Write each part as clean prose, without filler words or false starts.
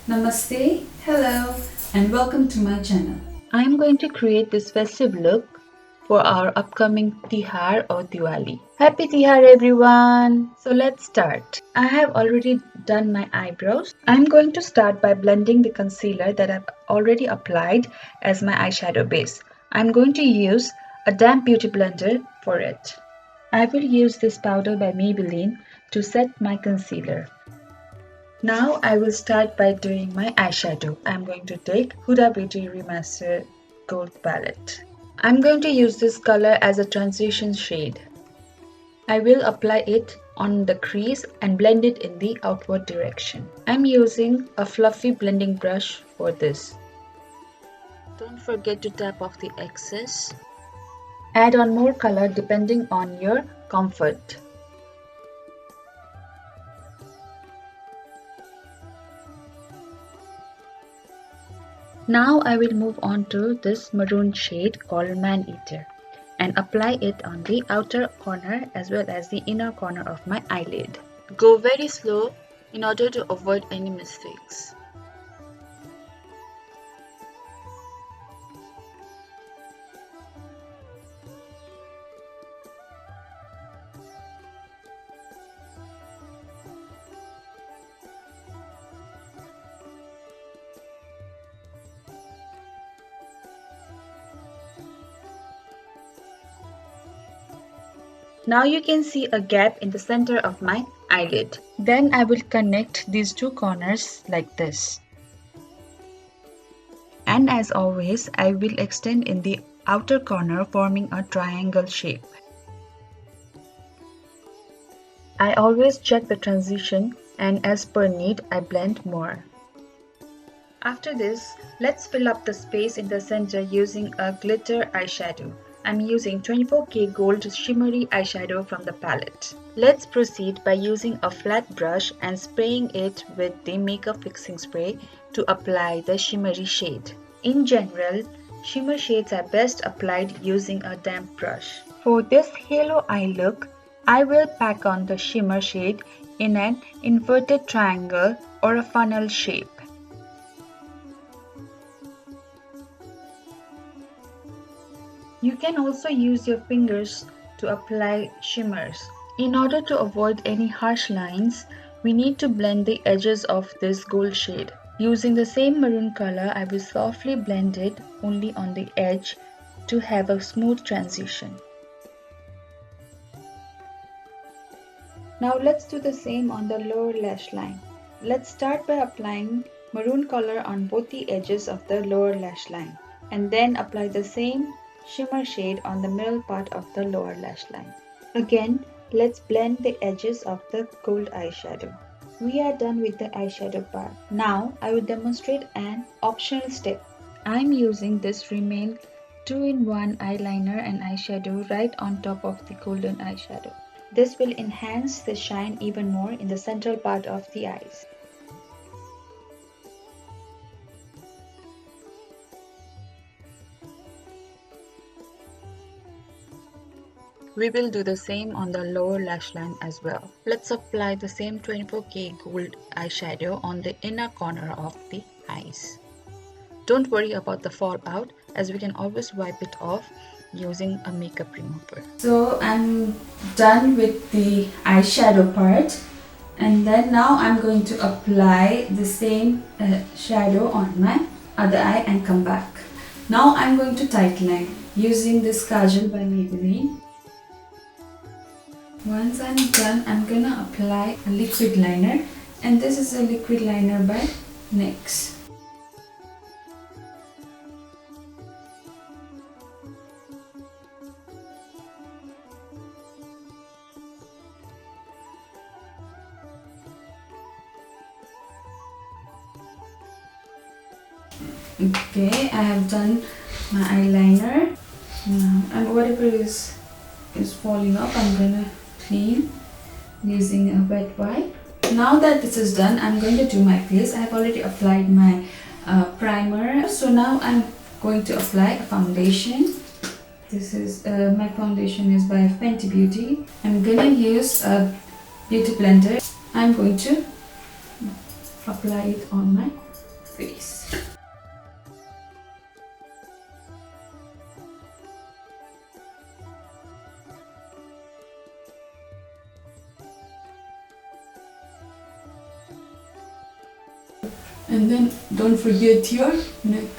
Namaste, hello, and welcome to my channel. I am going to create this festive look for our upcoming Tihar or Diwali. Happy Tihar everyone! So let's start. I have already done my eyebrows. I am going to start by blending the concealer that I've already applied as my eyeshadow base. I am going to use a damp beauty blender for it. I will use this powder by Maybelline to set my concealer. Now I will start by doing my eyeshadow. I'm going to take Huda Beauty Remastered Gold Palette. I'm going to use this color as a transition shade. I will apply it on the crease and blend it in the outward direction. I'm using a fluffy blending brush for this. Don't forget to tap off the excess. Add on more color depending on your comfort. Now I will move on to this maroon shade called Man Eater and apply it on the outer corner as well as the inner corner of my eyelid. Go very slow in order to avoid any mistakes. Now you can see a gap in the center of my eyelid. Then I will connect these two corners like this. And as always, I will extend in the outer corner forming a triangle shape. I always check the transition and as per need I blend more. After this, let's fill up the space in the center using a glitter eyeshadow. I'm using 24K Gold Shimmery Eyeshadow from the palette. Let's proceed by using a flat brush and spraying it with the makeup fixing spray to apply the shimmery shade. In general, shimmer shades are best applied using a damp brush. For this halo eye look, I will pack on the shimmer shade in an inverted triangle or a funnel shape. You can also use your fingers to apply shimmers. In order to avoid any harsh lines, we need to blend the edges of this gold shade. Using the same maroon color, I will softly blend it only on the edge to have a smooth transition. Now let's do the same on the lower lash line. Let's start by applying maroon color on both the edges of the lower lash line and then apply the same shimmer shade on the middle part of the lower lash line. Again, let's blend the edges of the gold eyeshadow. We are done with the eyeshadow part. Now, I will demonstrate an optional step. I am using this Rimmel 2-in-1 eyeliner and eyeshadow right on top of the golden eyeshadow. This will enhance the shine even more in the central part of the eyes. We will do the same on the lower lash line as well. Let's apply the same 24K Gold eyeshadow on the inner corner of the eyes. Don't worry about the fallout as we can always wipe it off using a makeup remover. So I'm done with the eyeshadow part, and then now I'm going to apply the same shadow on my other eye and come back. Now I'm going to tighten it using this kajal by Maybelline. Once I'm done, I'm gonna apply a liquid liner, and this is a liquid liner by NYX. Okay, I have done my eyeliner. And whatever is falling off, I'm gonna clean using a wet wipe. Now that this is done, I'm going to do my face. I have already applied my primer. So now I'm going to apply a foundation. This is my foundation is by Fenty Beauty. I'm gonna use a beauty blender. I'm going to apply it on my face. And then don't forget your neck.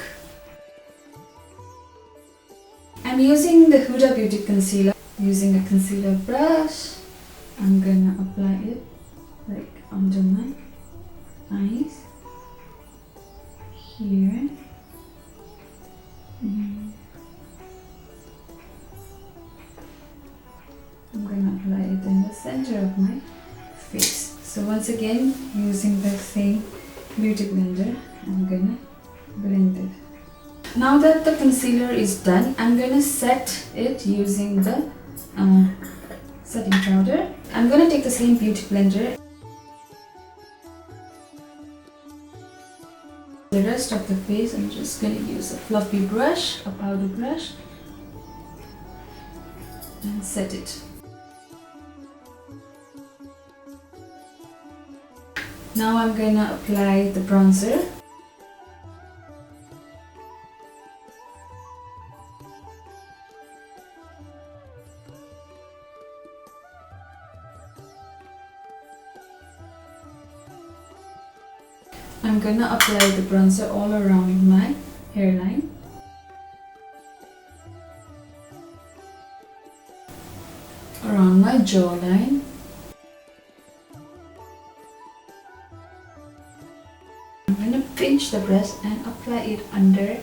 I'm using the Huda Beauty Concealer. Using a concealer brush, I'm gonna apply it like under my eyes, here. I'm gonna apply it in the center of my face. So once again, using the same beauty blender, I'm gonna blend it. Now that the concealer is done, I'm gonna set it using the setting powder. I'm gonna take the same beauty blender. The rest of the face, I'm just gonna use a fluffy brush, a powder brush, and set it. Now I'm gonna apply the bronzer. I'm gonna apply the bronzer all around my hairline. Around my jawline. I'm gonna pinch the brush and apply it under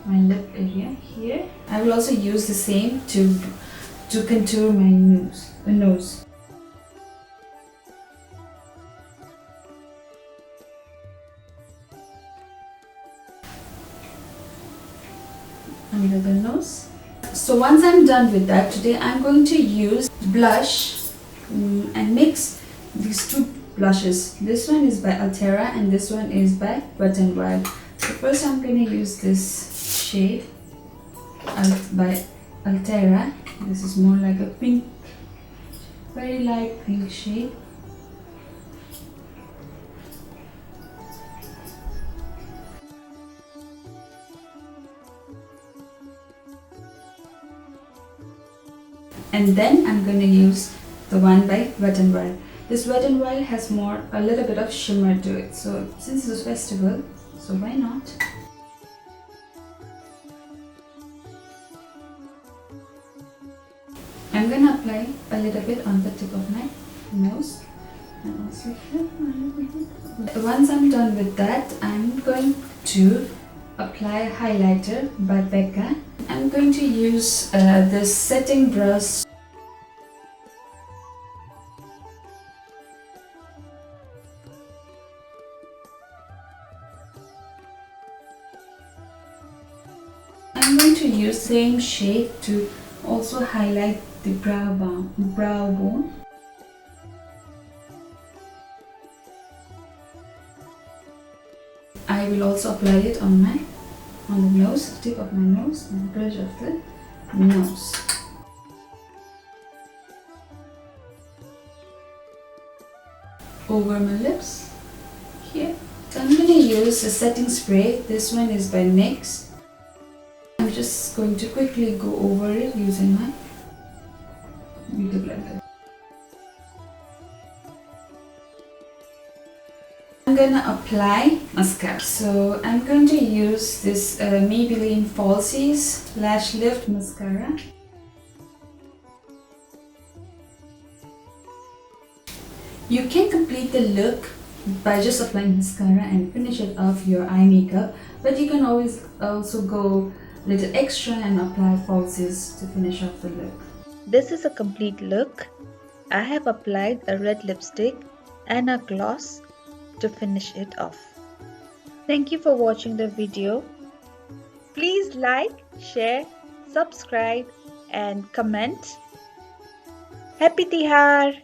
my lip area here. I will also use the same to contour my nose. Under the nose. So once I'm done with that, today I'm going to use blush and mix these two blushes. This one is by Alterra and this one is by Wet n Wild. So first I'm going to use this shade by Alterra. This is more like a pink, very light pink shade. And then I'm going to use the one by Wet n Wild. This Wet n Wild has a little bit of shimmer to it. So since it's a festival, so why not? I'm going to apply a little bit on the tip of my nose. And also here. Once I'm done with that, I'm going to apply highlighter by Becca. I'm going to use this setting brush. I'm going to use same shade to also highlight the brow bone. I will also apply it on the nose, tip of my nose, and bridge of the nose. Over my lips here. So I'm going to use a setting spray. This one is by NYX. I'm just going to quickly go over it using my beauty blender. I'm gonna apply mascara. So I'm going to use this Maybelline Falsies Lash Lift Mascara. You can complete the look by just applying mascara and finish it off your eye makeup, but you can always also go a little extra and apply falsies to finish off the look. This is a complete look. I have applied a red lipstick and a gloss to finish it off. Thank you for watching the video. Please like, share, subscribe and comment. Happy Tihar!